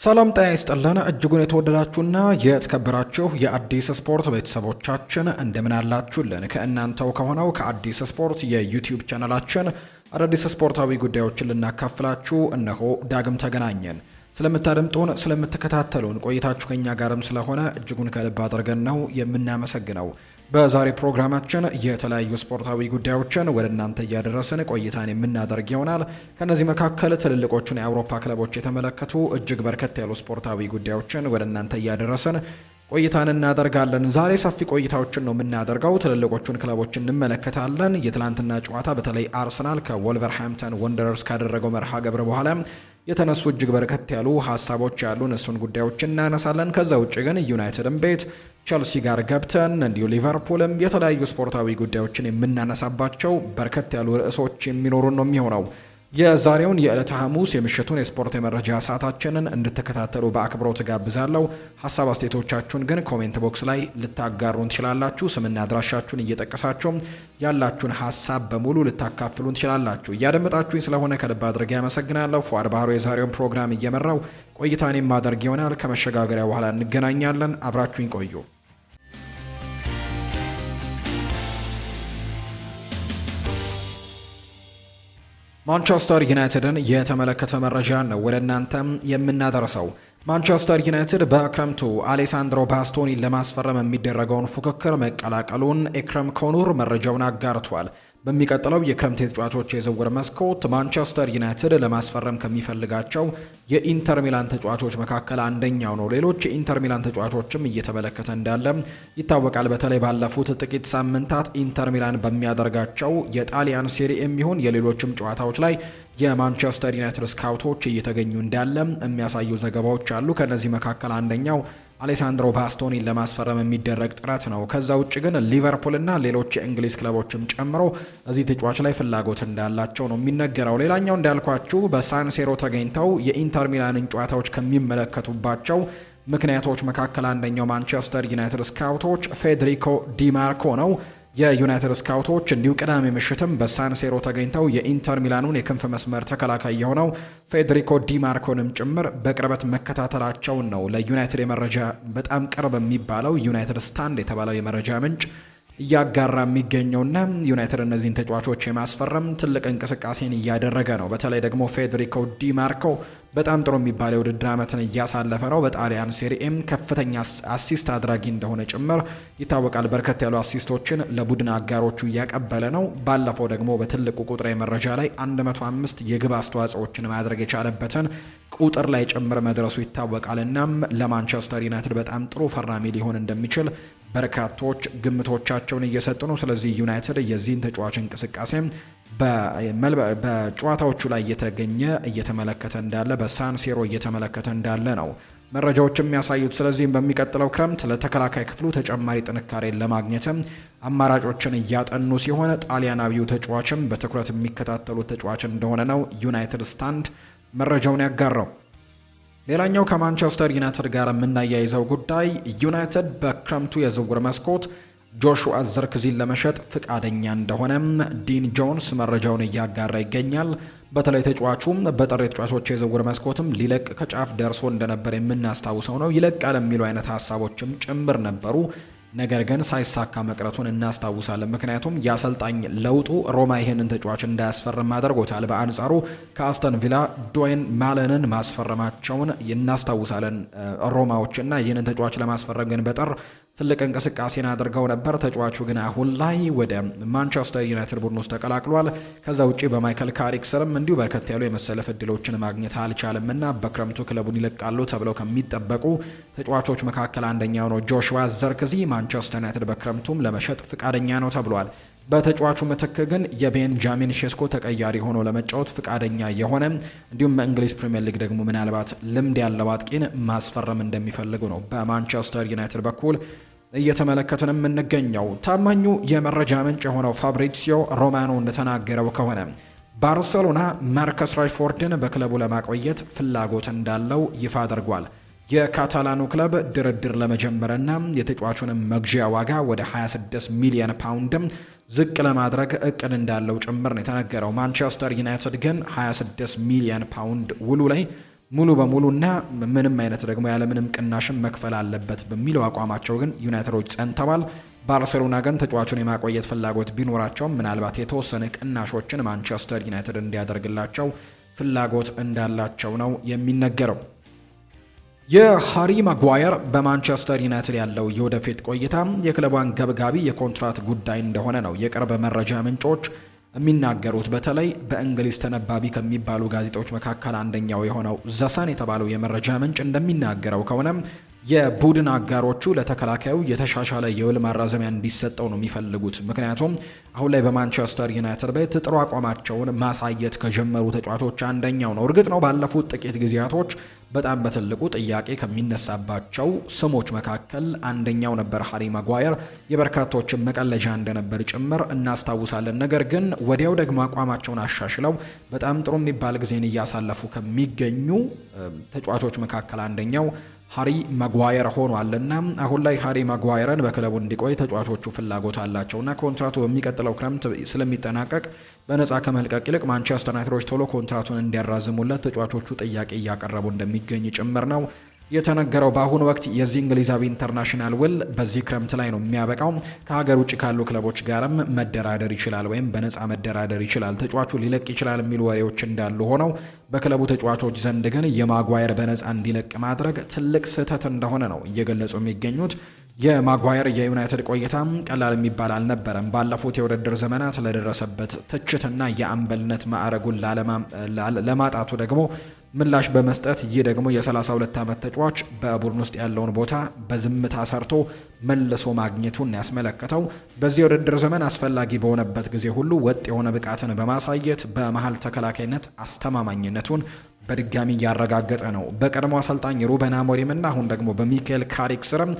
ሰላም ጤና ይስጥልን እጅጉን የተወደዳችሁና የተከበራችሁ የአዲስ ስፖርት ቤተሰቦቻችን እንደምን አላችሁልን? ከእናንተው ከሆነው ከአዲስ ስፖርት የዩቲዩብ ቻናላችን አዳዲስ ስፖርታዊ ጉዳዮችን ልናካፍላችሁ እነሆ ዳግም ተገናኘን። ስለምታደምጡን ስለምትከታተሉን ቆይታችሁ ከኛ ጋርም ስለሆነ እጅጉን ከልብ አድርገን ነው የምናመሰግነው። በዛሬ ፕሮግራማችን የተለያዩ ስፖርታዊ ጉዳዮችን ወደ እናንተ እያደረስን ቆይታን የምናደርግ ይሆናል። ከነዚህ መካከል ትልልቆቹን የአውሮፓ ክለቦች የተመለከቱ እጅግ በርከት ያሉ ስፖርታዊ ጉዳዮችን ወደ እናንተ እያደረስን ቆይታን እናደርጋለን። ዛሬ ሰፊ ቆይታዎችን ነው የምናደርገው። ትልልቆቹን ክለቦች እንመለከታለን። የትላንትና ጨዋታ በተለይ አርሰናል ከወልቨርሃምፕተን ወንደረርስ ካደረገው መርሃ ግብር በኋላ የተነሱ እጅግ በርከት ያሉ ሀሳቦች ያሉን እሱን ጉዳዮች እናነሳለን። ከዛ ውጭ ግን ዩናይትድም ቤት ቸልሲ ጋር ገብተን እንዲሁ ሊቨርፑልም የተለያዩ ስፖርታዊ ጉዳዮችን የምናነሳባቸው በርከት ያሉ ርዕሶች የሚኖሩን ነው የሚሆነው። የዛሬውን የዕለተ ሐሙስ የምሽቱን የስፖርት የመረጃ ሰዓታችንን እንድትከታተሉ በአክብሮት ጋብዛለሁ። ሀሳብ አስተያየቶቻችሁን ግን ኮሜንት ቦክስ ላይ ልታጋሩን ትችላላችሁ። ስምና አድራሻችሁን እየጠቀሳችሁ ያላችሁን ሀሳብ በሙሉ ልታካፍሉን ትችላላችሁ። እያደመጣችሁኝ ስለሆነ ከልብ አድርጌ ያመሰግናለሁ። ፏድ ባህሩ የዛሬውን ፕሮግራም እየመራው ቆይታን የማደርግ ይሆናል። ከመሸጋገሪያ በኋላ እንገናኛለን። አብራችሁኝ ቆዩ። ማንቸስተር ዩናይትድን የተመለከተ መረጃ ነው ወደ እናንተም የምናደርሰው። ማንቸስተር ዩናይትድ በክረምቱ አሌሳንድሮ ባስቶኒን ለማስፈረም የሚደረገውን ፉክክር መቀላቀሉን ኤክረም ኮኑር መረጃውን አጋርቷል። በሚቀጥለው የክረምት ተጫዋቾች የዝውውር መስኮት ማንቸስተር ዩናይትድ ለማስፈረም ከሚፈልጋቸው የኢንተር ሚላን ተጫዋቾች መካከል አንደኛው ነው። ሌሎች የኢንተር ሚላን ተጫዋቾችም እየተመለከተ እንዳለ ይታወቃል። በተለይ ባለፉት ጥቂት ሳምንታት ኢንተር ሚላን በሚያደርጋቸው የጣሊያን ሴሪኤም ይሁን የሌሎችም ጨዋታዎች ላይ የማንቸስተር ዩናይትድ ስካውቶች እየተገኙ እንዳለ የሚያሳዩ ዘገባዎች አሉ። ከነዚህ መካከል አንደኛው አሌሳንድሮ ባስቶኒን ለማስፈረም የሚደረግ ጥረት ነው። ከዛ ውጭ ግን ሊቨርፑልና ሌሎች የእንግሊዝ ክለቦችም ጨምሮ እዚህ ተጫዋች ላይ ፍላጎት እንዳላቸው ነው የሚነገረው። ሌላኛው እንዳልኳችሁ በሳንሴሮ ተገኝተው የኢንተር ሚላንን ጨዋታዎች ከሚመለከቱባቸው ምክንያቶች መካከል አንደኛው ማንቸስተር ዩናይትድ ስካውቶች ፌዴሪኮ ዲማርኮ ነው። የዩናይትድ ስካውቶች እንዲሁ ቅዳሜ ምሽትም በሳንሴሮ ተገኝተው የኢንተር ሚላኑን የክንፍ መስመር ተከላካይ የሆነው ፌዴሪኮ ዲማርኮንም ጭምር በቅርበት መከታተላቸውን ነው ለዩናይትድ የመረጃ በጣም ቅርብ የሚባለው ዩናይትድ ስታንድ የተባለው የመረጃ ምንጭ እያጋራ የሚገኘውና ዩናይትድ እነዚህን ተጫዋቾች የማስፈረም ትልቅ እንቅስቃሴን እያደረገ ነው። በተለይ ደግሞ ፌዴሪኮ ዲማርኮ በጣም ጥሩ የሚባል የውድድር ዓመትን እያሳለፈ ነው። በጣሊያን ሴሪኤም ከፍተኛ አሲስት አድራጊ እንደሆነ ጭምር ይታወቃል። በርከት ያሉ አሲስቶችን ለቡድን አጋሮቹ እያቀበለ ነው። ባለፈው ደግሞ በትልቁ ቁጥር የመረጃ ላይ 105 የግብ አስተዋጽኦችን ማድረግ የቻለበትን ቁጥር ላይ ጭምር መድረሱ ይታወቃል። እናም ለማንቸስተር ዩናይትድ በጣም ጥሩ ፈራሚ ሊሆን እንደሚችል በርካቶች ግምቶቻቸውን እየሰጡ ነው። ስለዚህ ዩናይትድ የዚህን ተጫዋች እንቅስቃሴ በጨዋታዎቹ ላይ እየተመለከተ እንዳለ በሳንሴሮ እየተመለከተ እንዳለ ነው መረጃዎች የሚያሳዩት። ስለዚህም በሚቀጥለው ክረምት ለተከላካይ ክፍሉ ተጨማሪ ጥንካሬን ለማግኘትም አማራጮችን እያጠኑ ሲሆን ጣሊያናዊው ተጫዋችም በትኩረት የሚከታተሉት ተጫዋች እንደሆነ ነው ዩናይትድ ስታንድ መረጃውን ያጋራው። ሌላኛው ከማንቸስተር ዩናይትድ ጋር የምናያይዘው ጉዳይ ዩናይትድ በክረምቱ የዝውውር መስኮት ጆሹዋ ዘርክዚን ለመሸጥ ፍቃደኛ እንደሆነም ዲን ጆንስ መረጃውን እያጋራ ይገኛል። በተለይ ተጫዋቹም በጥር ተጫዋቾች የዝውውር መስኮትም ሊለቅ ከጫፍ ደርሶ እንደነበር የምናስታውሰው ነው። ይለቃል የሚሉ አይነት ሀሳቦችም ጭምር ነበሩ። ነገር ግን ሳይሳካ መቅረቱን እናስታውሳለን። ምክንያቱም የአሰልጣኝ ለውጡ ሮማ ይሄንን ተጫዋች እንዳያስፈርም አድርጎታል። በአንጻሩ ከአስተን ቪላ ዶዌን ማለንን ማስፈረማቸውን እናስታውሳለን ሮማዎች እና ይህንን ተጫዋች ለማስፈረም ግን በጥር ትልቅ እንቅስቃሴን አድርገው ነበር። ተጫዋቹ ግን አሁን ላይ ወደ ማንቸስተር ዩናይትድ ቡድን ውስጥ ተቀላቅሏል። ከዛ ውጪ በማይከል ካሪክ ስርም እንዲሁ በርከት ያሉ የመሰለፍ እድሎችን ማግኘት አልቻለም እና በክረምቱ ክለቡን ይለቃሉ ተብለው ከሚጠበቁ ተጫዋቾች መካከል አንደኛው ነው ጆሹዋ ዘርክዚ። ማንቸስተር ዩናይትድ በክረምቱም ለመሸጥ ፍቃደኛ ነው ተብሏል። በተጫዋቹ ምትክ ግን የቤንጃሚን ሼስኮ ተቀያሪ ሆኖ ለመጫወት ፍቃደኛ የሆነ እንዲሁም በእንግሊዝ ፕሪምየር ሊግ ደግሞ ምናልባት ልምድ ያለው አጥቂን ማስፈረም እንደሚፈልጉ ነው በማንቸስተር ዩናይትድ በኩል እየተመለከትን የምንገኘው። ታማኙ የመረጃ ምንጭ የሆነው ፋብሪሲዮ ሮማኖ እንደተናገረው ከሆነ ባርሴሎና ማርከስ ራሽፎርድን በክለቡ ለማቆየት ፍላጎት እንዳለው ይፋ አድርጓል። የካታላኑ ክለብ ድርድር ለመጀመርና የተጫዋቹንም መግዣ ዋጋ ወደ 26 ሚሊዮን ፓውንድም ዝቅ ለማድረግ እቅድ እንዳለው ጭምር ነው የተነገረው። ማንቸስተር ዩናይትድ ግን 26 ሚሊዮን ፓውንድ ውሉ ላይ ሙሉ በሙሉና ምንም አይነት ደግሞ ያለምንም ቅናሽም መክፈል አለበት በሚለው አቋማቸው ግን ዩናይትዶች ጸንተዋል። ባርሴሎና ግን ተጫዋቹን የማቆየት ፍላጎት ቢኖራቸውም ምናልባት የተወሰነ ቅናሾችን ማንቸስተር ዩናይትድ እንዲያደርግላቸው ፍላጎት እንዳላቸው ነው የሚነገረው። የሃሪ ማጓየር በማንቸስተር ዩናይትድ ያለው የወደፊት ቆይታ የክለቡ አንገብጋቢ የኮንትራት ጉዳይ እንደሆነ ነው የቅርብ መረጃ ምንጮች የሚናገሩት። በተለይ በእንግሊዝ ተነባቢ ከሚባሉ ጋዜጦች መካከል አንደኛው የሆነው ዘሰን የተባለው የመረጃ ምንጭ እንደሚናገረው ከሆነ የቡድን አጋሮቹ ለተከላካዩ የተሻሻለ የውል ማራዘሚያ እንዲሰጠው ነው የሚፈልጉት። ምክንያቱም አሁን ላይ በማንቸስተር ዩናይትድ ቤት ጥሩ አቋማቸውን ማሳየት ከጀመሩ ተጫዋቾች አንደኛው ነው። እርግጥ ነው ባለፉት ጥቂት ጊዜያቶች በጣም በትልቁ ጥያቄ ከሚነሳባቸው ስሞች መካከል አንደኛው ነበር ሃሪ ማጓየር። የበርካቶችን መቀለጃ እንደነበር ጭምር እናስታውሳለን። ነገር ግን ወዲያው ደግሞ አቋማቸውን አሻሽለው በጣም ጥሩ የሚባል ጊዜን እያሳለፉ ከሚገኙ ተጫዋቾች መካከል አንደኛው ሃሪ ማጓየር ሆኗልና አሁን ላይ ሃሪ ማጓየርን በክለቡ እንዲቆይ ተጫዋቾቹ ፍላጎት አላቸውና ኮንትራቱ በሚቀጥለው ክረምት ስለሚጠናቀቅ በነፃ ከመልቀቅ ይልቅ ማንቸስተር ዩናይትዶች ቶሎ ኮንትራቱን እንዲያራዝሙለት ተጫዋቾቹ ጥያቄ እያቀረቡ እንደሚገኝ ጭምር ነው የተነገረው። በአሁኑ ወቅት የዚህ እንግሊዛዊ ኢንተርናሽናል ውል በዚህ ክረምት ላይ ነው የሚያበቃው። ከሀገር ውጭ ካሉ ክለቦች ጋርም መደራደር ይችላል ወይም በነፃ መደራደር ይችላል። ተጫዋቹ ሊለቅ ይችላል የሚሉ ወሬዎች እንዳሉ ሆነው በክለቡ ተጫዋቾች ዘንድ ግን የማጓየር በነፃ እንዲለቅ ማድረግ ትልቅ ስህተት እንደሆነ ነው እየገለጹ የሚገኙት። የማጓየር የዩናይትድ ቆይታም ቀላል የሚባል አልነበረም። ባለፉት የውድድር ዘመናት ለደረሰበት ትችትና የአምበልነት ማዕረጉን ለማጣቱ ደግሞ ምላሽ በመስጠት ይህ ደግሞ የ32 ዓመት ተጫዋች በቡድን ውስጥ ያለውን ቦታ በዝምታ ሰርቶ መልሶ ማግኘቱን ያስመለከተው በዚህ የውድድር ዘመን አስፈላጊ በሆነበት ጊዜ ሁሉ ወጥ የሆነ ብቃትን በማሳየት በመሃል ተከላካይነት አስተማማኝነቱን በድጋሚ እያረጋገጠ ነው። በቀድሞ አሰልጣኝ ሩበን አሞሪም እና አሁን ደግሞ በሚካኤል ካሪክ ስርም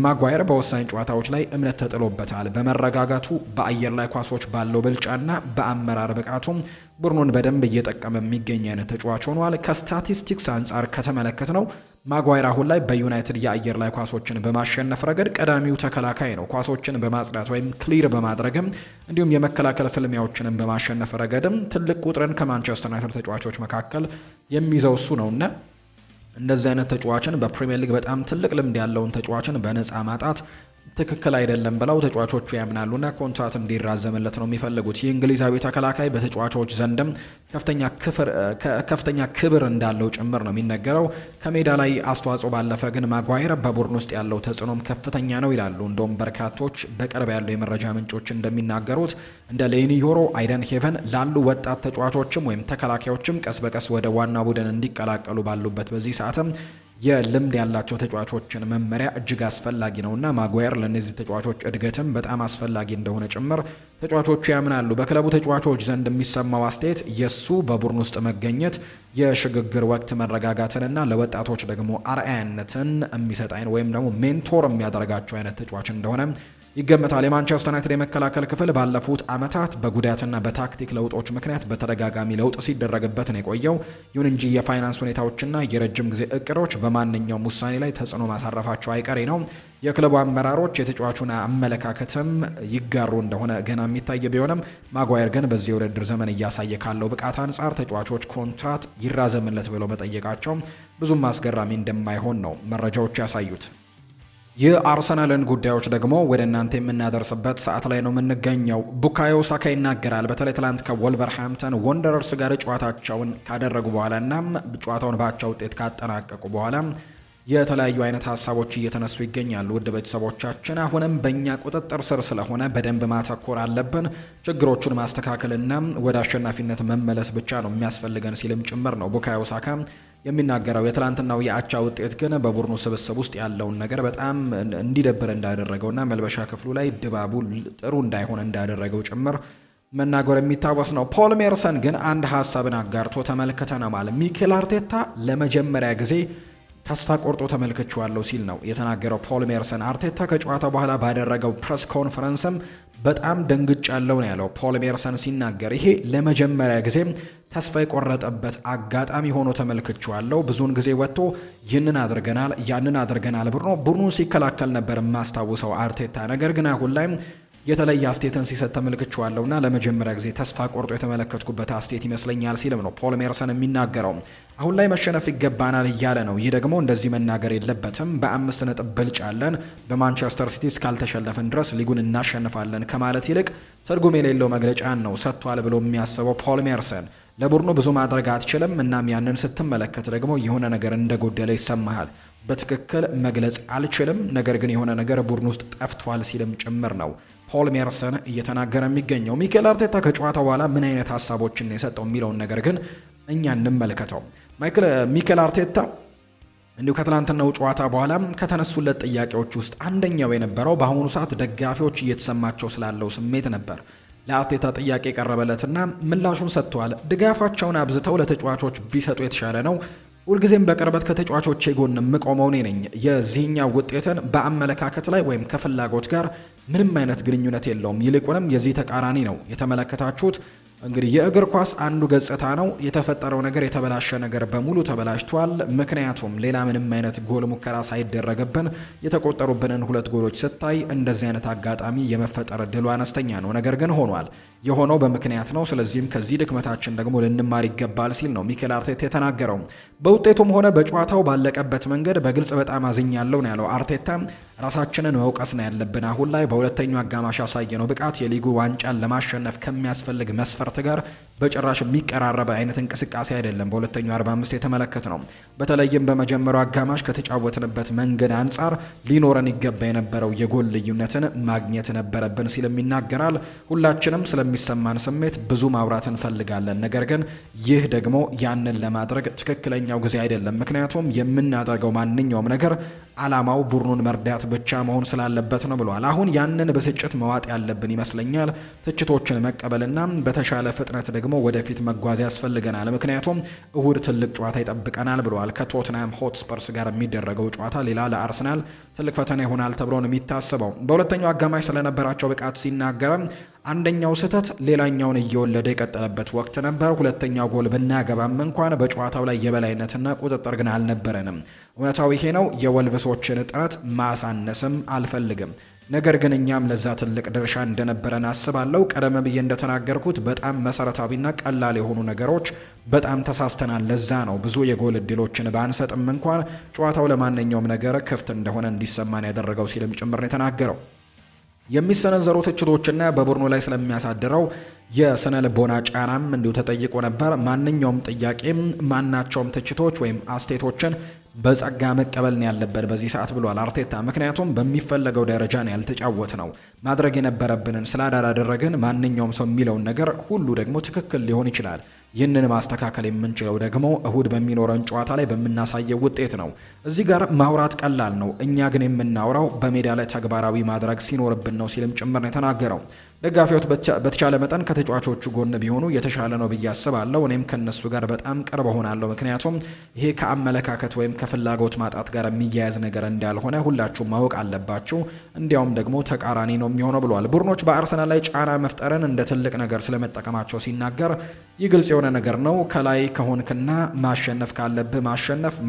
ማጓየር በወሳኝ ጨዋታዎች ላይ እምነት ተጥሎበታል። በመረጋጋቱ በአየር ላይ ኳሶች ባለው ብልጫና በአመራር ብቃቱም ቡድኑን በደንብ እየጠቀመ የሚገኝ አይነት ተጫዋች ሆኗል። ከስታቲስቲክስ አንጻር ከተመለከት ነው ማጓየር አሁን ላይ በዩናይትድ የአየር ላይ ኳሶችን በማሸነፍ ረገድ ቀዳሚው ተከላካይ ነው። ኳሶችን በማጽዳት ወይም ክሊር በማድረግም እንዲሁም የመከላከል ፍልሚያዎችንም በማሸነፍ ረገድም ትልቅ ቁጥርን ከማንቸስተር ዩናይትድ ተጫዋቾች መካከል የሚይዘው እሱ ነውና እንደዚህ አይነት ተጫዋችን በፕሪሚየር ሊግ በጣም ትልቅ ልምድ ያለውን ተጫዋችን በነፃ ማጣት ትክክል አይደለም ብለው ተጫዋቾቹ ያምናሉና ኮንትራት እንዲራዘምለት ነው የሚፈልጉት። የእንግሊዛዊ ተከላካይ በተጫዋቾች ዘንድም ከፍተኛ ክብር እንዳለው ጭምር ነው የሚነገረው። ከሜዳ ላይ አስተዋጽኦ ባለፈ ግን ማጓየር በቡድን ውስጥ ያለው ተጽዕኖም ከፍተኛ ነው ይላሉ። እንደውም በርካቶች በቅርብ ያሉ የመረጃ ምንጮች እንደሚናገሩት እንደ ሌኒ ዮሮ፣ አይደን ሄቨን ላሉ ወጣት ተጫዋቾችም ወይም ተከላካዮችም ቀስ በቀስ ወደ ዋና ቡድን እንዲቀላቀሉ ባሉበት በዚህ ሰዓትም የልምድ ያላቸው ተጫዋቾችን መመሪያ እጅግ አስፈላጊ ነውና ማጓየር ለእነዚህ ተጫዋቾች እድገትም በጣም አስፈላጊ እንደሆነ ጭምር ተጫዋቾቹ ያምናሉ። በክለቡ ተጫዋቾች ዘንድ የሚሰማው አስተያየት የሱ በቡድን ውስጥ መገኘት የሽግግር ወቅት መረጋጋትንና ለወጣቶች ደግሞ አርአያነትን የሚሰጥ አይነት ወይም ደግሞ ሜንቶር የሚያደርጋቸው አይነት ተጫዋች እንደሆነ ይገመታል። የማንቸስተር ዩናይትድ የመከላከል ክፍል ባለፉት ዓመታት በጉዳትና በታክቲክ ለውጦች ምክንያት በተደጋጋሚ ለውጥ ሲደረግበት ነው የቆየው። ይሁን እንጂ የፋይናንስ ሁኔታዎችና የረጅም ጊዜ እቅዶች በማንኛውም ውሳኔ ላይ ተጽዕኖ ማሳረፋቸው አይቀሬ ነው። የክለቡ አመራሮች የተጫዋቹን አመለካከትም ይጋሩ እንደሆነ ገና የሚታይ ቢሆንም ማጓየር ግን በዚህ የውድድር ዘመን እያሳየ ካለው ብቃት አንጻር ተጫዋቾች ኮንትራት ይራዘምለት ብለው መጠየቃቸው ብዙም አስገራሚ እንደማይሆን ነው መረጃዎች ያሳዩት። የአርሰናልን ጉዳዮች ደግሞ ወደ እናንተ የምናደርስበት ሰዓት ላይ ነው የምንገኘው። ቡካዮ ሳካ ይናገራል። በተለይ ትላንት ከወልቨርሃምፕተን ወንደረርስ ጋር ጨዋታቸውን ካደረጉ በኋላ እና ጨዋታውን በአቻ ውጤት ካጠናቀቁ በኋላ የተለያዩ አይነት ሀሳቦች እየተነሱ ይገኛሉ። ውድ ቤተሰቦቻችን አሁንም በእኛ ቁጥጥር ስር ስለሆነ በደንብ ማተኮር አለብን። ችግሮቹን ማስተካከልና ወደ አሸናፊነት መመለስ ብቻ ነው የሚያስፈልገን ሲልም ጭምር ነው ቡካዮ ሳካ የሚናገረው። የትላንትናው የአቻ ውጤት ግን በቡድኑ ስብስብ ውስጥ ያለውን ነገር በጣም እንዲደብር እንዳደረገውና መልበሻ ክፍሉ ላይ ድባቡ ጥሩ እንዳይሆን እንዳደረገው ጭምር መናገር የሚታወስ ነው። ፖል ሜርሰን ግን አንድ ሀሳብን አጋርቶ ተመልክተናል። ሚኬል አርቴታ ለመጀመሪያ ጊዜ ተስፋ ቆርጦ ተመልክቼዋለሁ ሲል ነው የተናገረው ፖል ሜርሰን። አርቴታ ከጨዋታው በኋላ ባደረገው ፕሬስ ኮንፈረንስም በጣም ደንግጫለሁ ነው ያለው ፖል ሜርሰን ሲናገር። ይሄ ለመጀመሪያ ጊዜ ተስፋ የቆረጠበት አጋጣሚ ሆኖ ተመልክቼዋለሁ። ብዙውን ጊዜ ወጥቶ ይህንን አድርገናል ያንን አድርገናል ቡድኑን ሲከላከል ነበር የማስታውሰው አርቴታ። ነገር ግን አሁን ላይ የተለየ አስቴትን ሲሰጥ ተመልክቼዋለሁና ለመጀመሪያ ጊዜ ተስፋ ቆርጦ የተመለከትኩበት አስቴት ይመስለኛል ሲልም ነው ፖል ሜርሰን የሚናገረው። አሁን ላይ መሸነፍ ይገባናል እያለ ነው። ይህ ደግሞ እንደዚህ መናገር የለበትም። በ5 ነጥብ ብልጫ አለን። በማንቸስተር ሲቲ እስካልተሸነፍን ድረስ ሊጉን እናሸንፋለን ከማለት ይልቅ ትርጉም የሌለው መግለጫን ነው ሰጥቷል ብሎ የሚያስበው ፖል ሜርሰን ለቡድኑ ብዙ ማድረግ አትችልም። እናም ያንን ስትመለከት ደግሞ የሆነ ነገር እንደጎደለ ይሰማሃል። በትክክል መግለጽ አልችልም፣ ነገር ግን የሆነ ነገር ቡድን ውስጥ ጠፍቷል ሲልም ጭምር ነው ፖል ሜርሰን እየተናገረ የሚገኘው። ሚኬል አርቴታ ከጨዋታው በኋላ ምን አይነት ሀሳቦችን የሰጠው የሚለውን ነገር ግን እኛ እንመልከተው። ሚኬል አርቴታ እንዲሁ ከትላንትናው ጨዋታ በኋላ ከተነሱለት ጥያቄዎች ውስጥ አንደኛው የነበረው በአሁኑ ሰዓት ደጋፊዎች እየተሰማቸው ስላለው ስሜት ነበር። ለአርቴታ ጥያቄ ቀረበለትና ምላሹን ሰጥቷል። ድጋፋቸውን አብዝተው ለተጫዋቾች ቢሰጡ የተሻለ ነው። ሁልጊዜም በቅርበት ከተጫዋቾቼ ጎን የምቆመው እኔ ነኝ። የዚህኛው ውጤትን በአመለካከት ላይ ወይም ከፍላጎት ጋር ምንም አይነት ግንኙነት የለውም። ይልቁንም የዚህ ተቃራኒ ነው። የተመለከታችሁት እንግዲህ የእግር ኳስ አንዱ ገጽታ ነው። የተፈጠረው ነገር የተበላሸ ነገር በሙሉ ተበላሽቷል። ምክንያቱም ሌላ ምንም አይነት ጎል ሙከራ ሳይደረገብን የተቆጠሩብንን 2 ጎሎች ስታይ እንደዚህ አይነት አጋጣሚ የመፈጠር እድሉ አነስተኛ ነው። ነገር ግን ሆኗል። የሆነው በምክንያት ነው። ስለዚህም ከዚህ ድክመታችን ደግሞ ልንማር ይገባል ሲል ነው ሚኬል አርቴታ የተናገረው። በውጤቱም ሆነ በጨዋታው ባለቀበት መንገድ በግልጽ በጣም አዝኛለሁ ነው ያለው አርቴታ። ራሳችንን መውቀስ ነው ያለብን። አሁን ላይ በሁለተኛው አጋማሽ ያሳየነው ብቃት የሊጉ ዋንጫን ለማሸነፍ ከሚያስፈልግ መስፈርት ጋር በጭራሽ የሚቀራረብ አይነት እንቅስቃሴ አይደለም። በሁለተኛው 45 የተመለከት ነው። በተለይም በመጀመሪያው አጋማሽ ከተጫወትንበት መንገድ አንጻር ሊኖረን ይገባ የነበረው የጎል ልዩነትን ማግኘት ነበረብን ሲልም ይናገራል። ሁላችንም ስለሚሰማን ስሜት ብዙ ማውራት እንፈልጋለን፣ ነገር ግን ይህ ደግሞ ያንን ለማድረግ ትክክለኛው ጊዜ አይደለም። ምክንያቱም የምናደርገው ማንኛውም ነገር ዓላማው ቡድኑን መርዳት ብቻ መሆን ስላለበት ነው ብሏል። አሁን ያንን ብስጭት መዋጥ ያለብን ይመስለኛል። ትችቶችን መቀበልና በተሻለ ፍጥነት ደግሞ ወደፊት መጓዝ ያስፈልገናል። ምክንያቱም እሁድ ትልቅ ጨዋታ ይጠብቀናል ብሏል። ከቶትናም ሆትስፐርስ ጋር የሚደረገው ጨዋታ ሌላ ለአርሰናል ትልቅ ፈተና ይሆናል ተብሎ ነው የሚታሰበው። በሁለተኛው አጋማሽ ስለነበራቸው ብቃት ሲናገር አንደኛው ስህተት ሌላኛውን እየወለደ የቀጠለበት ወቅት ነበር። ሁለተኛው ጎል ብናገባም እንኳን በጨዋታው ላይ የበላይነትና ቁጥጥር ግን አልነበረንም። እውነታው ይሄ ነው። የወልቭሶችን ጥረት ማሳነስም አልፈልግም፣ ነገር ግን እኛም ለዛ ትልቅ ድርሻ እንደነበረን አስባለሁ። ቀደም ብዬ እንደተናገርኩት በጣም መሰረታዊና ቀላል የሆኑ ነገሮች በጣም ተሳስተናል። ለዛ ነው ብዙ የጎል እድሎችን ባንሰጥም እንኳን ጨዋታው ለማንኛውም ነገር ክፍት እንደሆነ እንዲሰማን ያደረገው ሲልም ጭምር ነው የተናገረው። የሚሰነዘሩ ትችቶችና በቡድኑ ላይ ስለሚያሳድረው የስነ ልቦና ጫናም እንዲሁ ተጠይቆ ነበር። ማንኛውም ጥያቄም ማናቸውም ትችቶች ወይም አስቴቶችን በጸጋ መቀበል ነው ያለበት በዚህ ሰዓት ብሏል አርቴታ። ምክንያቱም በሚፈለገው ደረጃ ነው ያልተጫወት ነው። ማድረግ የነበረብንን ስላላደረግን ማንኛውም ሰው የሚለውን ነገር ሁሉ ደግሞ ትክክል ሊሆን ይችላል። ይህንን ማስተካከል የምንችለው ደግሞ እሁድ በሚኖረን ጨዋታ ላይ በምናሳየው ውጤት ነው። እዚህ ጋር ማውራት ቀላል ነው፣ እኛ ግን የምናወራው በሜዳ ላይ ተግባራዊ ማድረግ ሲኖርብን ነው ሲልም ጭምር ነው የተናገረው። ደጋፊዎች በተቻለ መጠን ከተጫዋቾቹ ጎን ቢሆኑ የተሻለ ነው ብዬ አስባለሁ። እኔም ከነሱ ጋር በጣም ቅርብ ሆናለሁ፣ ምክንያቱም ይሄ ከአመለካከት ወይም ከፍላጎት ማጣት ጋር የሚያያዝ ነገር እንዳልሆነ ሁላችሁም ማወቅ አለባችሁ። እንዲያውም ደግሞ ተቃራኒ ነው የሚሆነው ብሏል። ቡድኖች በአርሰናል ላይ ጫና መፍጠርን እንደ ትልቅ ነገር ስለመጠቀማቸው ሲናገር ይህ ግልጽ የሆነ ነገር ነው። ከላይ ከሆንክና ማሸነፍ ካለብህ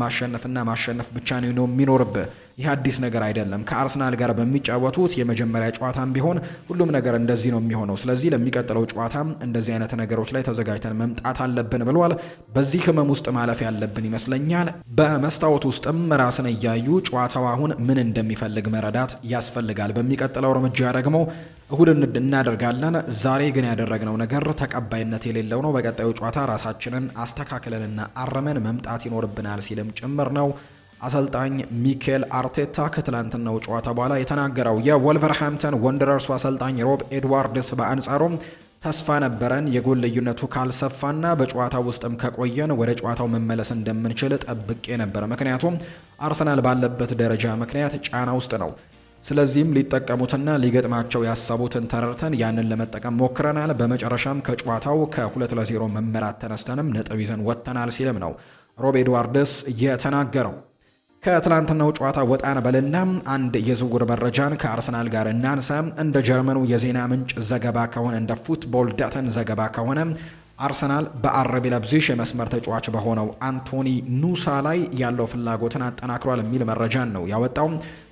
ማሸነፍና ማሸነፍ ብቻ ነው የሚኖርብህ። ይህ አዲስ ነገር አይደለም። ከአርሰናል ጋር በሚጫወቱት የመጀመሪያ ጨዋታም ቢሆን ሁሉም ነገር እንደዚህ ነው የሚሆነው። ስለዚህ ለሚቀጥለው ጨዋታም እንደዚህ አይነት ነገሮች ላይ ተዘጋጅተን መምጣት አለብን ብሏል። በዚህ ህመም ውስጥ ማለፍ ያለብን ይመስለኛል። በመስታወት ውስጥም ራስን እያዩ ጨዋታው አሁን ምን እንደሚፈልግ መረዳት ያስፈልጋል። በሚቀጥለው እርምጃ ደግሞ እሁድ እናደርጋለን። ዛሬ ግን ያደረግነው ነገር ተቀባይነት የሌለው ነው። በቀጣዩ ጨዋታ ራሳችንን አስተካክለንና አረመን መምጣት ይኖርብናል ሲልም ጭምር ነው አሰልጣኝ ሚኬል አርቴታ ከትላንትናው ጨዋታ በኋላ የተናገረው። የወልቨርሃምፕተን ወንደረርሱ አሰልጣኝ ሮብ ኤድዋርድስ በአንጻሩም ተስፋ ነበረን፣ የጎል ልዩነቱ ካልሰፋና በጨዋታው ውስጥም ከቆየን ወደ ጨዋታው መመለስ እንደምንችል ጠብቄ ነበር። ምክንያቱም አርሰናል ባለበት ደረጃ ምክንያት ጫና ውስጥ ነው። ስለዚህም ሊጠቀሙትና ሊገጥማቸው ያሰቡትን ተረድተን ያንን ለመጠቀም ሞክረናል። በመጨረሻም ከጨዋታው ከ2-0 መመራት ተነስተንም ነጥብ ይዘን ወጥተናል ሲልም ነው ሮብ ኤድዋርድስ የተናገረው። ከትላንትናው ጨዋታ ወጣን በልና አንድ የዝውውር መረጃን ከአርሰናል ጋር እናንሳ። እንደ ጀርመኑ የዜና ምንጭ ዘገባ ከሆነ እንደ ፉትቦል ዳተን ዘገባ ከሆነ አርሰናል በአርቢ ለብዚሽ የመስመር ተጫዋች በሆነው አንቶኒ ኑሳ ላይ ያለው ፍላጎትን አጠናክሯል የሚል መረጃን ነው ያወጣው።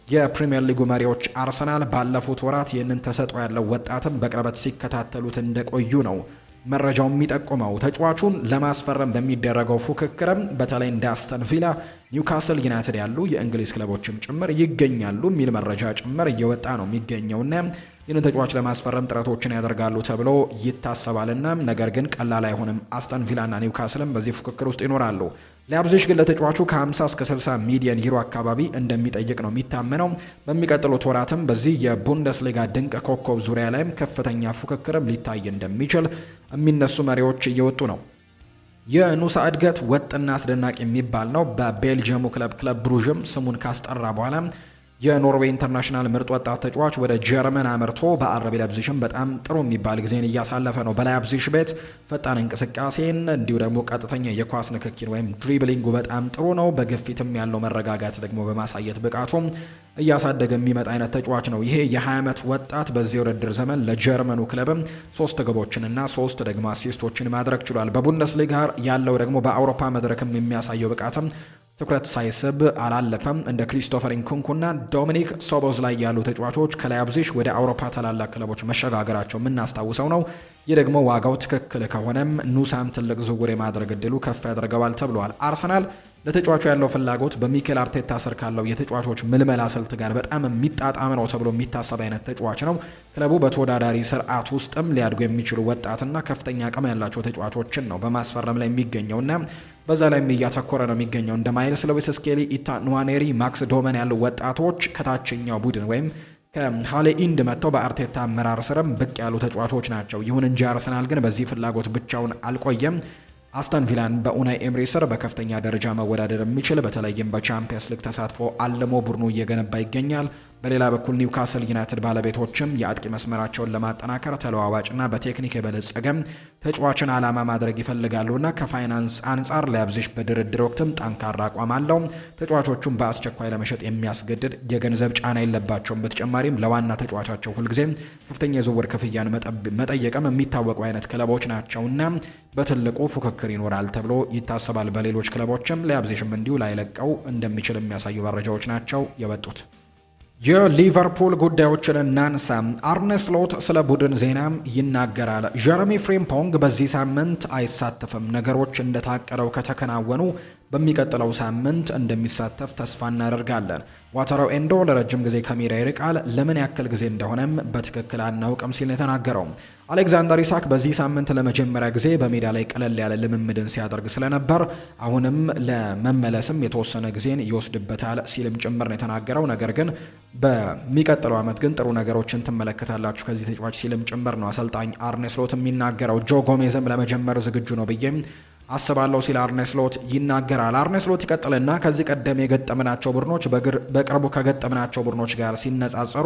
የፕሪምየር ሊጉ መሪዎች አርሰናል ባለፉት ወራት ይህንን ተሰጥኦ ያለው ወጣትም በቅርበት ሲከታተሉት እንደቆዩ ነው መረጃው የሚጠቁመው። ተጫዋቹን ለማስፈረም በሚደረገው ፉክክርም በተለይ እንደ አስተን ቪላ፣ ኒውካስል ዩናይትድ ያሉ የእንግሊዝ ክለቦችም ጭምር ይገኛሉ የሚል መረጃ ጭምር እየወጣ ነው የሚገኘውና ይህንን ተጫዋች ለማስፈረም ጥረቶችን ያደርጋሉ ተብሎ ይታሰባልና ነገር ግን ቀላል አይሆንም። አስተን ቪላና ኒውካስልም በዚህ ፉክክር ውስጥ ይኖራሉ። ላይፕዚግ ግን ለተጫዋቹ ከ50 እስከ 60 ሚሊዮን ዩሮ አካባቢ እንደሚጠይቅ ነው የሚታመነው። በሚቀጥሉት ወራትም በዚህ የቡንደስሊጋ ድንቅ ኮከብ ዙሪያ ላይም ከፍተኛ ፉክክርም ሊታይ እንደሚችል የሚነሱ መሪዎች እየወጡ ነው። የኑሳ እድገት ወጥና አስደናቂ የሚባል ነው። በቤልጅየሙ ክለብ ብሩዥም ስሙን ካስጠራ በኋላ የኖርዌይ ኢንተርናሽናል ምርጥ ወጣት ተጫዋች ወደ ጀርመን አመርቶ በአርቢ ላይፕዚግም በጣም ጥሩ የሚባል ጊዜን እያሳለፈ ነው። በላይፕዚግ ቤት ፈጣን እንቅስቃሴን እንዲሁ ደግሞ ቀጥተኛ የኳስ ንክኪን ወይም ድሪብሊንጉ በጣም ጥሩ ነው። በግፊትም ያለው መረጋጋት ደግሞ በማሳየት ብቃቱም እያሳደገ የሚመጣ አይነት ተጫዋች ነው። ይሄ የ20 ዓመት ወጣት በዚህ ውድድር ዘመን ለጀርመኑ ክለብም 3 ግቦችንና 3 ደግሞ አሲስቶችን ማድረግ ችሏል። በቡንደስሊጋ ያለው ደግሞ በአውሮፓ መድረክም የሚያሳየው ብቃትም ትኩረት ሳይስብ አላለፈም። እንደ ክሪስቶፈር ኢንኩንኩና ዶሚኒክ ሶቦዝ ላይ ያሉ ተጫዋቾች ከላይፕዚግ ወደ አውሮፓ ታላላቅ ክለቦች መሸጋገራቸው የምናስታውሰው ነው። ይህ ደግሞ ዋጋው ትክክል ከሆነም ኑሳም ትልቅ ዝውውር የማድረግ እድሉ ከፍ ያደርገዋል ተብሏል። አርሰናል ለተጫዋቹ ያለው ፍላጎት በሚኬል አርቴታ ስር ካለው የተጫዋቾች ምልመላ ስልት ጋር በጣም የሚጣጣም ነው ተብሎ የሚታሰብ አይነት ተጫዋች ነው። ክለቡ በተወዳዳሪ ስርዓት ውስጥም ሊያድጉ የሚችሉ ወጣትና ከፍተኛ አቅም ያላቸው ተጫዋቾችን ነው በማስፈረም ላይ የሚገኘውና በዛ ላይ እያተኮረ ነው የሚገኘው። እንደ ማይልስ ሉዊስ ስኬሊ፣ ኢታን ንዋኔሪ፣ ማክስ ዶመን ያሉ ወጣቶች ከታችኛው ቡድን ወይም ከሃሌ ኢንድ መጥተው በአርቴታ አመራር ስርም ብቅ ያሉ ተጫዋቾች ናቸው። ይሁን እንጂ አርሰናል ግን በዚህ ፍላጎት ብቻውን አልቆየም። አስተን ቪላን በኡናይ ኤምሪ ስር በከፍተኛ ደረጃ መወዳደር የሚችል በተለይም በቻምፒየንስ ሊግ ተሳትፎ አልሞ ቡድኑ እየገነባ ይገኛል። በሌላ በኩል ኒውካስል ዩናይትድ ባለቤቶችም የአጥቂ መስመራቸውን ለማጠናከር ተለዋዋጭና በቴክኒክ የበለጸገ ተጫዋችን ዓላማ ማድረግ ይፈልጋሉና ከፋይናንስ አንጻር ላይፕዚግ በድርድር ወቅትም ጠንካራ አቋም አለው። ተጫዋቾቹን በአስቸኳይ ለመሸጥ የሚያስገድድ የገንዘብ ጫና የለባቸውም። በተጨማሪም ለዋና ተጫዋቻቸው ሁልጊዜም ከፍተኛ የዝውውር ክፍያን መጠየቅም የሚታወቁ አይነት ክለቦች ናቸውና በትልቁ ፉክክር ይኖራል ተብሎ ይታሰባል። በሌሎች ክለቦችም ላይፕዚግም እንዲሁ ላይለቀው እንደሚችል የሚያሳዩ መረጃዎች ናቸው የወጡት። የሊቨርፑል ጉዳዮችን እናንሳ። አርነ ስሎት ስለ ቡድን ዜናም ይናገራል። ጀረሚ ፍሪምፖንግ በዚህ ሳምንት አይሳተፍም። ነገሮች እንደታቀደው ከተከናወኑ በሚቀጥለው ሳምንት እንደሚሳተፍ ተስፋ እናደርጋለን። ዋተራው ኤንዶ ለረጅም ጊዜ ከሜዳ ይርቃል። ለምን ያክል ጊዜ እንደሆነም በትክክል አናውቅም ሲል የተናገረው አሌክዛንደር ኢሳክ በዚህ ሳምንት ለመጀመሪያ ጊዜ በሜዳ ላይ ቀለል ያለ ልምምድን ሲያደርግ ስለነበር አሁንም ለመመለስም የተወሰነ ጊዜን ይወስድበታል ሲልም ጭምር ነው የተናገረው። ነገር ግን በሚቀጥለው ዓመት ግን ጥሩ ነገሮችን ትመለከታላችሁ ከዚህ ተጫዋች ሲልም ጭምር ነው አሰልጣኝ አርኔ ስሎት የሚናገረው። ጆ ጎሜዝም ለመጀመር ዝግጁ ነው ብዬም አስባለሁ ሲል አርነ ስሎት ይናገራል። አርነ ስሎት ይቀጥልና ከዚህ ቀደም የገጠምናቸው ቡድኖች በቅርቡ ከገጠምናቸው ቡድኖች ጋር ሲነጻጸሩ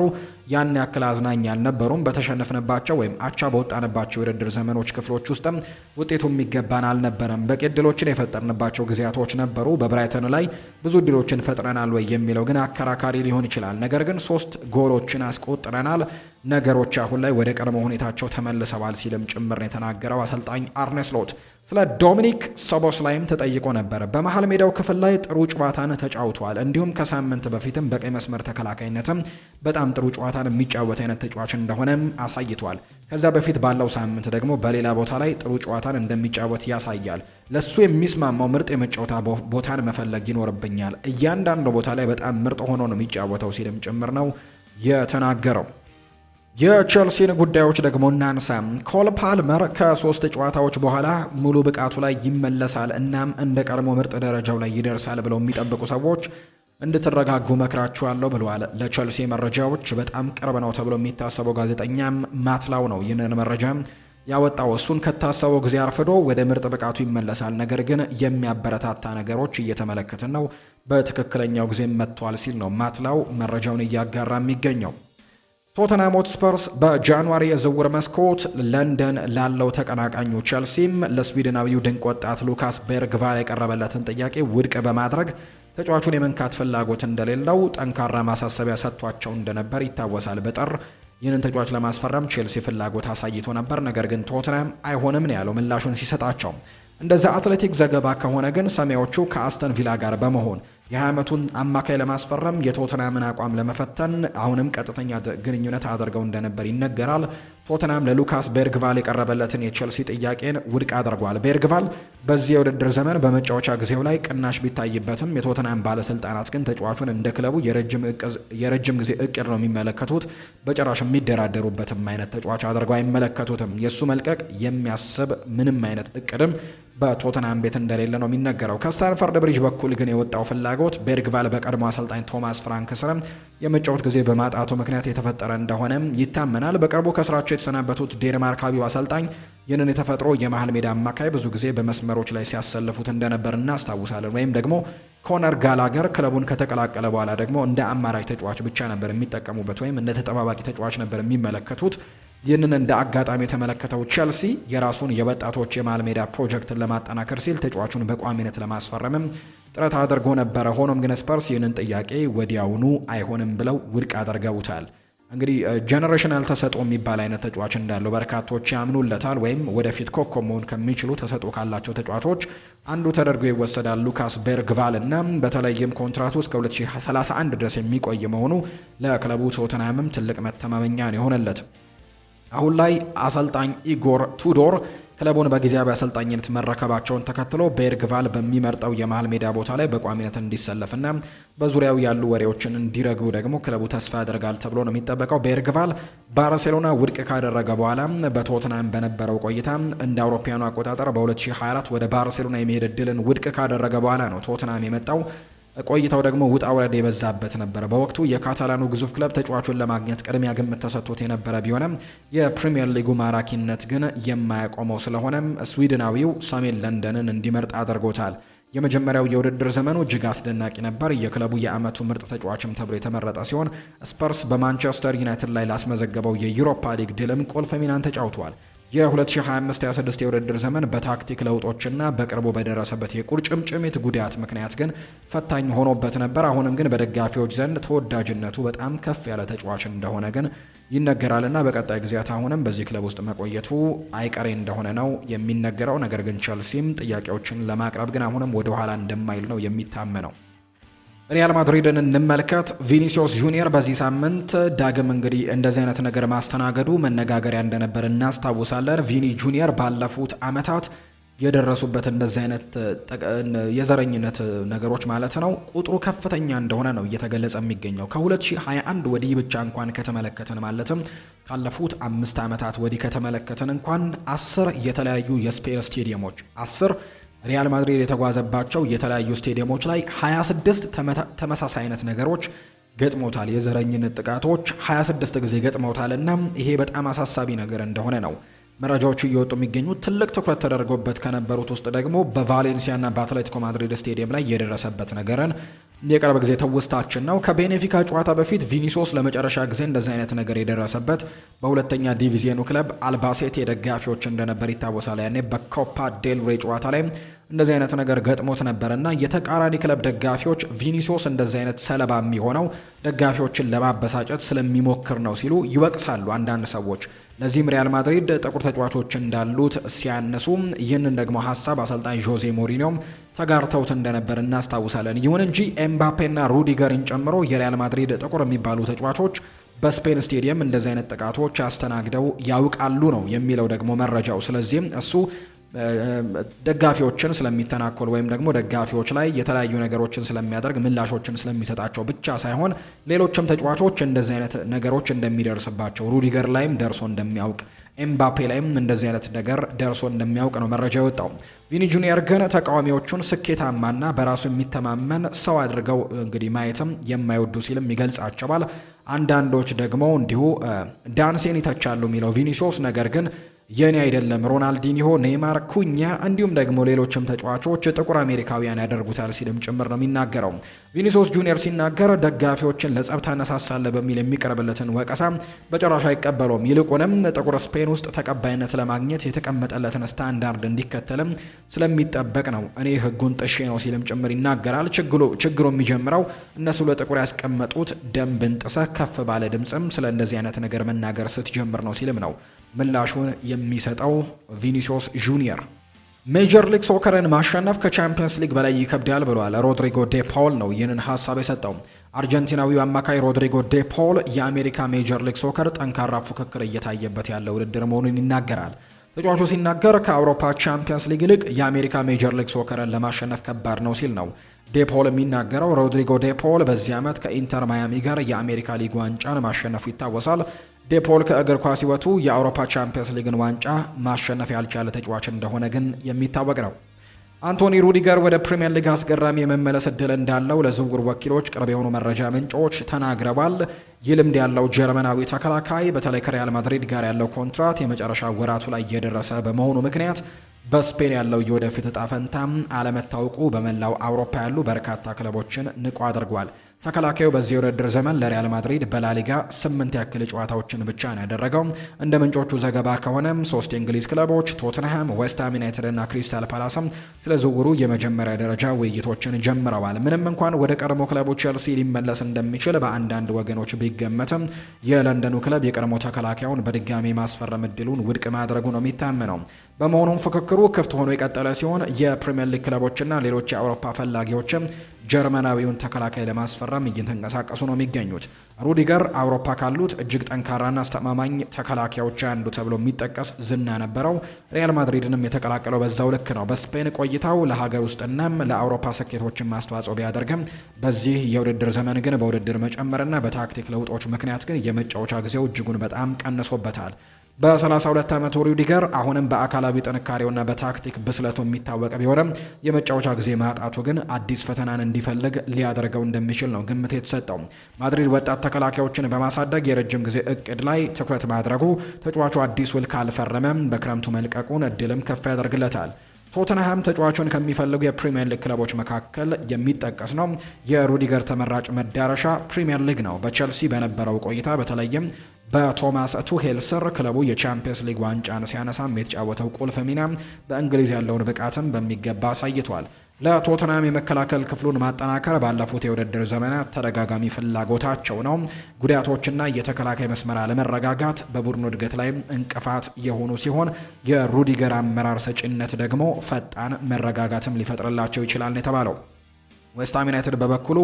ያን ያክል አዝናኝ አልነበሩም። በተሸነፍንባቸው ወይም አቻ በወጣንባቸው የውድድር ዘመኖች ክፍሎች ውስጥም ውጤቱ የሚገባን አልነበረም። በቂ ዕድሎችን የፈጠርንባቸው ጊዜያቶች ነበሩ። በብራይተን ላይ ብዙ ዕድሎችን ፈጥረናል ወይ የሚለው ግን አከራካሪ ሊሆን ይችላል። ነገር ግን 3 ጎሎችን አስቆጥረናል። ነገሮች አሁን ላይ ወደ ቀድሞ ሁኔታቸው ተመልሰዋል ሲልም ጭምር የተናገረው አሰልጣኝ አርነ ስሎት ስለ ዶሚኒክ ሶቦስ ላይም ተጠይቆ ነበር። በመሃል ሜዳው ክፍል ላይ ጥሩ ጨዋታን ተጫውቷል። እንዲሁም ከሳምንት በፊትም በቀይ መስመር ተከላካይነትም በጣም ጥሩ ጨዋታን የሚጫወት አይነት ተጫዋች እንደሆነም አሳይቷል። ከዛ በፊት ባለው ሳምንት ደግሞ በሌላ ቦታ ላይ ጥሩ ጨዋታን እንደሚጫወት ያሳያል። ለሱ የሚስማማው ምርጥ የመጫወታ ቦታን መፈለግ ይኖርብኛል። እያንዳንዱ ቦታ ላይ በጣም ምርጥ ሆኖ ነው የሚጫወተው ሲልም ጭምር ነው የተናገረው። የቼልሲን ጉዳዮች ደግሞ እናንሳ። ኮል ፓልመር ከ3 ጨዋታዎች በኋላ ሙሉ ብቃቱ ላይ ይመለሳል እናም እንደ ቀድሞ ምርጥ ደረጃው ላይ ይደርሳል ብለው የሚጠብቁ ሰዎች እንድትረጋጉ መክራችኋለሁ ብለዋል። ለቼልሲ መረጃዎች በጣም ቅርብ ነው ተብሎ የሚታሰበው ጋዜጠኛም ማትላው ነው ይህንን መረጃ ያወጣው። እሱን ከታሰበው ጊዜ አርፍዶ ወደ ምርጥ ብቃቱ ይመለሳል፣ ነገር ግን የሚያበረታታ ነገሮች እየተመለከትን ነው፣ በትክክለኛው ጊዜ መጥቷል ሲል ነው ማትላው መረጃውን እያጋራ የሚገኘው። ቶተንሃም ሆትስፐርስ በጃንዋሪ የዝውውር መስኮት ለንደን ላለው ተቀናቃኙ ቼልሲም ለስዊድናዊው ድንቅ ወጣት ሉካስ ቤርግቫል የቀረበለትን ጥያቄ ውድቅ በማድረግ ተጫዋቹን የመንካት ፍላጎት እንደሌለው ጠንካራ ማሳሰቢያ ሰጥቷቸው እንደነበር ይታወሳል። በጥር ይህንን ተጫዋች ለማስፈረም ቼልሲ ፍላጎት አሳይቶ ነበር፣ ነገር ግን ቶተንሃም አይሆንም ነው ያለው ምላሹን ሲሰጣቸው። እንደዛ አትሌቲክ ዘገባ ከሆነ ግን ሰማያዎቹ ከአስተን ቪላ ጋር በመሆን የ20 ዓመቱን አማካይ ለማስፈረም የቶተንሃምን አቋም ለመፈተን አሁንም ቀጥተኛ ግንኙነት አድርገው እንደነበር ይነገራል። ቶተንሃም ለሉካስ ቤርግቫል የቀረበለትን የቼልሲ ጥያቄን ውድቅ አድርጓል። ቤርግቫል በዚህ የውድድር ዘመን በመጫወቻ ጊዜው ላይ ቅናሽ ቢታይበትም የቶተንሃም ባለስልጣናት ግን ተጫዋቹን እንደ ክለቡ የረጅም ጊዜ እቅድ ነው የሚመለከቱት። በጭራሽ የሚደራደሩበትም አይነት ተጫዋች አድርገው አይመለከቱትም። የእሱ መልቀቅ የሚያስብ ምንም አይነት እቅድም በቶተንሃም ቤት እንደሌለ ነው የሚነገረው። ከስታንፈርድ ብሪጅ በኩል ግን የወጣው ፍላጎት ቤርግቫል በቀድሞ አሰልጣኝ ቶማስ ፍራንክ ስር የመጫወት ጊዜ በማጣቱ ምክንያት የተፈጠረ እንደሆነ ይታመናል። በቅርቡ ከስራቸው የተሰናበቱት ዴንማርካዊው አሰልጣኝ ይህንን የተፈጥሮ የመሃል ሜዳ አማካይ ብዙ ጊዜ በመስመሮች ላይ ሲያሰልፉት እንደነበር እናስታውሳለን። ወይም ደግሞ ኮነር ጋላገር ክለቡን ከተቀላቀለ በኋላ ደግሞ እንደ አማራጭ ተጫዋች ብቻ ነበር የሚጠቀሙበት ወይም እንደ ተጠባባቂ ተጫዋች ነበር የሚመለከቱት። ይህንን እንደ አጋጣሚ የተመለከተው ቼልሲ የራሱን የወጣቶች የመሃል ሜዳ ፕሮጀክትን ለማጠናከር ሲል ተጫዋቹን በቋሚነት ለማስፈረምም ጥረት አድርጎ ነበረ። ሆኖም ግን ስፐርስ ይህንን ጥያቄ ወዲያውኑ አይሆንም ብለው ውድቅ አድርገውታል። እንግዲህ ጀነሬሽናል ተሰጥኦ የሚባል አይነት ተጫዋች እንዳለው በርካቶች ያምኑለታል። ወይም ወደፊት ኮከብ መሆን ከሚችሉ ተሰጥኦ ካላቸው ተጫዋቾች አንዱ ተደርጎ ይወሰዳል ሉካስ ቤርግቫል እና በተለይም ኮንትራቱ እስከ 2031 ድረስ የሚቆይ መሆኑ ለክለቡ ቶተንሃምም ትልቅ መተማመኛ ነው የሆነለት። አሁን ላይ አሰልጣኝ ኢጎር ቱዶር ክለቡን በጊዜያዊ አሰልጣኝነት መረከባቸውን ተከትሎ ቤርግቫል በሚመርጠው የመሃል ሜዳ ቦታ ላይ በቋሚነት እንዲሰለፍና በዙሪያው ያሉ ወሬዎችን እንዲረግቡ ደግሞ ክለቡ ተስፋ ያደርጋል ተብሎ ነው የሚጠበቀው። ቤርግቫል ባርሴሎና ውድቅ ካደረገ በኋላ በቶትናም በነበረው ቆይታ እንደ አውሮፓውያኑ አቆጣጠር በ2024 ወደ ባርሴሎና የመሄድ እድልን ውድቅ ካደረገ በኋላ ነው ቶትናም የመጣው። ቆይታው ደግሞ ውጣ ውረድ የበዛበት ነበር። በወቅቱ የካታላኑ ግዙፍ ክለብ ተጫዋቹን ለማግኘት ቅድሚያ ግምት ተሰጥቶት የነበረ ቢሆንም የፕሪሚየር ሊጉ ማራኪነት ግን የማያቆመው ስለሆነም ስዊድናዊው ሰሜን ለንደንን እንዲመርጥ አድርጎታል። የመጀመሪያው የውድድር ዘመኑ እጅግ አስደናቂ ነበር። የክለቡ የዓመቱ ምርጥ ተጫዋችም ተብሎ የተመረጠ ሲሆን ስፐርስ በማንቸስተር ዩናይትድ ላይ ላስመዘገበው የዩሮፓ ሊግ ድልም ቁልፍ ሚናን ተጫውቷል። የ2025-26 የውድድር ዘመን በታክቲክ ለውጦችና በቅርቡ በደረሰበት የቁርጭምጭሚት ጉዳት ምክንያት ግን ፈታኝ ሆኖበት ነበር። አሁንም ግን በደጋፊዎች ዘንድ ተወዳጅነቱ በጣም ከፍ ያለ ተጫዋች እንደሆነ ግን ይነገራልና በቀጣይ ጊዜያት አሁንም በዚህ ክለብ ውስጥ መቆየቱ አይቀሬ እንደሆነ ነው የሚነገረው። ነገር ግን ቸልሲም ጥያቄዎችን ለማቅረብ ግን አሁንም ወደ ኋላ እንደማይል ነው የሚታመነው። ሪያል ማድሪድን እንመልከት። ቪኒሲዮስ ጁኒየር በዚህ ሳምንት ዳግም እንግዲህ እንደዚህ አይነት ነገር ማስተናገዱ መነጋገሪያ እንደነበር እናስታውሳለን። ቪኒ ጁኒየር ባለፉት ዓመታት የደረሱበት እንደዚህ አይነት የዘረኝነት ነገሮች ማለት ነው ቁጥሩ ከፍተኛ እንደሆነ ነው እየተገለጸ የሚገኘው። ከ2021 ወዲህ ብቻ እንኳን ከተመለከትን ማለትም ካለፉት 5 ዓመታት ወዲህ ከተመለከትን እንኳን 10 የተለያዩ የስፔን ስቴዲየሞች 10 ሪያል ማድሪድ የተጓዘባቸው የተለያዩ ስቴዲየሞች ላይ 26 ተመሳሳይ አይነት ነገሮች ገጥሞታል። የዘረኝነት ጥቃቶች 26 ጊዜ ገጥመውታል እና ይሄ በጣም አሳሳቢ ነገር እንደሆነ ነው መረጃዎቹ እየወጡ የሚገኙት። ትልቅ ትኩረት ተደርጎበት ከነበሩት ውስጥ ደግሞ በቫሌንሲያና በአትሌቲኮ ማድሪድ ስቴዲየም ላይ የደረሰበት ነገርን የቅርብ ጊዜ ትውስታችን ነው። ከቤኔፊካ ጨዋታ በፊት ቪኒሲዮስ ለመጨረሻ ጊዜ እንደዚህ አይነት ነገር የደረሰበት በሁለተኛ ዲቪዚየኑ ክለብ አልባሴቴ ደጋፊዎች እንደነበር ይታወሳል። ያኔ በኮፓ ዴል ሬ ጨዋታ ላይ እንደዚህ አይነት ነገር ገጥሞት ነበርና የተቃራኒ ክለብ ደጋፊዎች ቪኒሲዮስ እንደዚህ አይነት ሰለባ የሚሆነው ደጋፊዎችን ለማበሳጨት ስለሚሞክር ነው ሲሉ ይወቅሳሉ አንዳንድ ሰዎች። ለዚህም ሪያል ማድሪድ ጥቁር ተጫዋቾች እንዳሉት ሲያነሱ ይህንን ደግሞ ሀሳብ አሰልጣኝ ጆዜ ሞሪኒዮም ተጋርተውት እንደነበር እናስታውሳለን። ይሁን እንጂ ኤምባፔና ሩዲገርን ጨምሮ የሪያል ማድሪድ ጥቁር የሚባሉ ተጫዋቾች በስፔን ስቴዲየም እንደዚህ አይነት ጥቃቶች አስተናግደው ያውቃሉ ነው የሚለው ደግሞ መረጃው። ስለዚህም እሱ ደጋፊዎችን ስለሚተናኮል ወይም ደግሞ ደጋፊዎች ላይ የተለያዩ ነገሮችን ስለሚያደርግ ምላሾችን ስለሚሰጣቸው ብቻ ሳይሆን ሌሎችም ተጫዋቾች እንደዚህ አይነት ነገሮች እንደሚደርስባቸው ሩዲገር ላይም ደርሶ እንደሚያውቅ ኤምባፔ ላይም እንደዚህ አይነት ነገር ደርሶ እንደሚያውቅ ነው መረጃ የወጣው። ቪኒ ጁኒየር ግን ተቃዋሚዎቹን ስኬታማና በራሱ የሚተማመን ሰው አድርገው እንግዲህ ማየትም የማይወዱ ሲልም ይገልጻቸዋል። አንዳንዶች ደግሞ እንዲሁ ዳንሴን ይተቻሉ የሚለው ቪኒሲዮስ ነገር ግን የኔ አይደለም ሮናልዲኒሆ፣ ኔይማር፣ ኩኛ እንዲሁም ደግሞ ሌሎችም ተጫዋቾች ጥቁር አሜሪካውያን ያደርጉታል ሲልም ጭምር ነው የሚናገረው። ቪኒሲዮስ ጁኒየር ሲናገር ደጋፊዎችን ለጸብ ታነሳሳለህ በሚል የሚቀርብለትን ወቀሳ በጭራሽ አይቀበለውም። ይልቁንም ጥቁር ስፔን ውስጥ ተቀባይነት ለማግኘት የተቀመጠለትን ስታንዳርድ እንዲከተልም ስለሚጠበቅ ነው እኔ ህጉን ጥሼ ነው ሲልም ጭምር ይናገራል። ችግሩ የሚጀምረው እነሱ ለጥቁር ያስቀመጡት ደንብን ጥሰህ ከፍ ባለ ድምፅም ስለ እንደዚህ አይነት ነገር መናገር ስትጀምር ነው ሲልም ነው ምላሹን የሚሰጠው ቪኒሲዮስ ጁኒየር። ሜጀር ሊግ ሶከርን ማሸነፍ ከቻምፒየንስ ሊግ በላይ ይከብዳል ብሏል ሮድሪጎ ዴ ፖል ነው ይህንን ሀሳብ የሰጠው። አርጀንቲናዊው አማካይ ሮድሪጎ ዴ ፖል የአሜሪካ ሜጀር ሊግ ሶከር ጠንካራ ፉክክር እየታየበት ያለ ውድድር መሆኑን ይናገራል። ተጫዋቹ ሲናገር ከአውሮፓ ቻምፒየንስ ሊግ ይልቅ የአሜሪካ ሜጀር ሊግ ሶከርን ለማሸነፍ ከባድ ነው ሲል ነው ዴፖል የሚናገረው። ሮድሪጎ ዴፖል በዚህ ዓመት ከኢንተር ማያሚ ጋር የአሜሪካ ሊግ ዋንጫን ማሸነፉ ይታወሳል። ዴፖል ከእግር ኳስ ሕይወቱ የአውሮፓ ቻምፒየንስ ሊግን ዋንጫ ማሸነፍ ያልቻለ ተጫዋች እንደሆነ ግን የሚታወቅ ነው። አንቶኒ ሩዲገር ወደ ፕሪምየር ሊግ አስገራሚ የመመለስ እድል እንዳለው ለዝውውር ወኪሎች ቅርብ የሆኑ መረጃ ምንጮች ተናግረዋል። ይህ ልምድ ያለው ጀርመናዊ ተከላካይ በተለይ ከሪያል ማድሪድ ጋር ያለው ኮንትራት የመጨረሻ ወራቱ ላይ እየደረሰ በመሆኑ ምክንያት በስፔን ያለው የወደፊት እጣ ፈንታ አለመታወቁ በመላው አውሮፓ ያሉ በርካታ ክለቦችን ንቁ አድርጓል። ተከላካዩ በዚህ የውድድር ዘመን ለሪያል ማድሪድ በላሊጋ 8 ያክል ጨዋታዎችን ብቻ ነው ያደረገው። እንደ ምንጮቹ ዘገባ ከሆነም 3 የእንግሊዝ ክለቦች ቶትንሃም፣ ዌስትሃም ዩናይትድ እና ክሪስታል ፓላስም ስለ ዝውውሩ የመጀመሪያ ደረጃ ውይይቶችን ጀምረዋል። ምንም እንኳን ወደ ቀድሞ ክለቡ ቼልሲ ሊመለስ እንደሚችል በአንዳንድ ወገኖች ቢገመትም የለንደኑ ክለብ የቀድሞ ተከላካዩን በድጋሚ ማስፈረም እድሉን ውድቅ ማድረጉ ነው የሚታመነው። በመሆኑም ፍክክሩ ክፍት ሆኖ የቀጠለ ሲሆን የፕሪምየር ሊግ ክለቦችና ሌሎች የአውሮፓ ፈላጊዎችም ጀርመናዊውን ተከላካይ ለማስፈረም እየተንቀሳቀሱ ነው የሚገኙት። ሩዲገር አውሮፓ ካሉት እጅግ ጠንካራና አስተማማኝ ተከላካዮች አንዱ ተብሎ የሚጠቀስ ዝና ነበረው። ሪያል ማድሪድንም የተቀላቀለው በዛው ልክ ነው። በስፔን ቆይታው ለሀገር ውስጥናም ለአውሮፓ ስኬቶችን ማስተዋጽኦ ቢያደርግም በዚህ የውድድር ዘመን ግን በውድድር መጨመርና በታክቲክ ለውጦች ምክንያት ግን የመጫወቻ ጊዜው እጅጉን በጣም ቀንሶበታል። በ32 ዓመቱ ሩዲገር አሁንም በአካላዊ ጥንካሬውና በታክቲክ ብስለቱ የሚታወቅ ቢሆንም የመጫወቻ ጊዜ ማጣቱ ግን አዲስ ፈተናን እንዲፈልግ ሊያደርገው እንደሚችል ነው ግምት የተሰጠው። ማድሪድ ወጣት ተከላካዮችን በማሳደግ የረጅም ጊዜ እቅድ ላይ ትኩረት ማድረጉ ተጫዋቹ አዲስ ውል ካልፈረመም በክረምቱ መልቀቁን እድልም ከፍ ያደርግለታል። ቶተንሃም ተጫዋቹን ከሚፈልጉ የፕሪሚየር ሊግ ክለቦች መካከል የሚጠቀስ ነው። የሩዲገር ተመራጭ መዳረሻ ፕሪሚየር ሊግ ነው። በቼልሲ በነበረው ቆይታ በተለይም በቶማስ ቱሄል ስር ክለቡ የቻምፒየንስ ሊግ ዋንጫን ሲያነሳም የተጫወተው ቁልፍ ሚና በእንግሊዝ ያለውን ብቃትም በሚገባ አሳይቷል። ለቶተንሃም የመከላከል ክፍሉን ማጠናከር ባለፉት የውድድር ዘመናት ተደጋጋሚ ፍላጎታቸው ነው። ጉዳቶችና የተከላካይ መስመር አለመረጋጋት በቡድኑ እድገት ላይ እንቅፋት የሆኑ ሲሆን የሩዲገር አመራር ሰጪነት ደግሞ ፈጣን መረጋጋትም ሊፈጥርላቸው ይችላል ነው የተባለው። ዌስትሃም ዩናይትድ በበኩሉ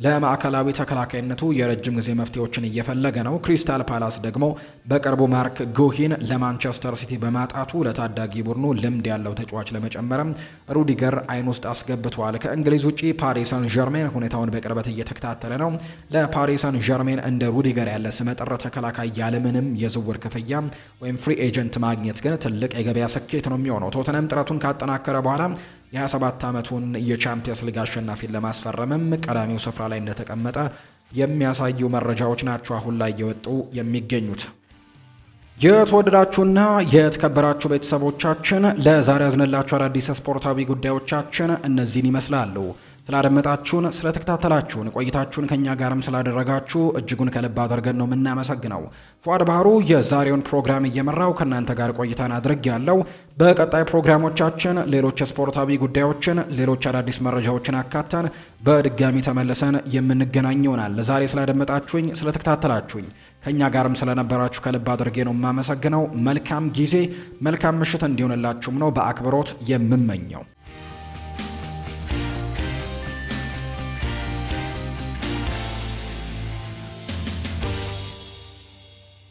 ለማዕከላዊ ተከላካይነቱ የረጅም ጊዜ መፍትሄዎችን እየፈለገ ነው። ክሪስታል ፓላስ ደግሞ በቅርቡ ማርክ ጉሂን ለማንቸስተር ሲቲ በማጣቱ ለታዳጊ ቡድኑ ልምድ ያለው ተጫዋች ለመጨመርም ሩዲገር አይን ውስጥ አስገብቷል። ከእንግሊዝ ውጪ ፓሪስ ሰን ዠርሜን ሁኔታውን በቅርበት እየተከታተለ ነው። ለፓሪስ ሰን ዠርሜን እንደ ሩዲገር ያለ ስመጥር ተከላካይ ያለምንም የዝውውር ክፍያ ወይም ፍሪ ኤጀንት ማግኘት ግን ትልቅ የገበያ ስኬት ነው የሚሆነው። ቶተንሃም ጥረቱን ካጠናከረ በኋላ የ27 ዓመቱን የቻምፒየንስ ሊግ አሸናፊን ለማስፈረምም ቀዳሚው ስፍራ ላይ እንደተቀመጠ የሚያሳዩ መረጃዎች ናቸው አሁን ላይ እየወጡ የሚገኙት። የተወደዳችሁና የተከበራችሁ ቤተሰቦቻችን ለዛሬ ያዝንላችሁ አዳዲስ ስፖርታዊ ጉዳዮቻችን እነዚህን ይመስላሉ። ስላደመጣችሁን፣ ስለተከታተላችሁን፣ ቆይታችሁን ከኛ ጋርም ስላደረጋችሁ እጅጉን ከልብ አድርገን ነው የምናመሰግነው። ፏድ ባህሩ የዛሬውን ፕሮግራም እየመራው ከእናንተ ጋር ቆይታን አድርግ ያለው። በቀጣይ ፕሮግራሞቻችን ሌሎች ስፖርታዊ ጉዳዮችን፣ ሌሎች አዳዲስ መረጃዎችን አካተን በድጋሚ ተመልሰን የምንገናኝ ይሆናል። ለዛሬ ስላደመጣችሁኝ፣ ስለተከታተላችሁኝ ከኛ ጋርም ስለነበራችሁ ከልብ አድርጌ ነው የማመሰግነው። መልካም ጊዜ፣ መልካም ምሽት እንዲሆንላችሁም ነው በአክብሮት የምመኘው።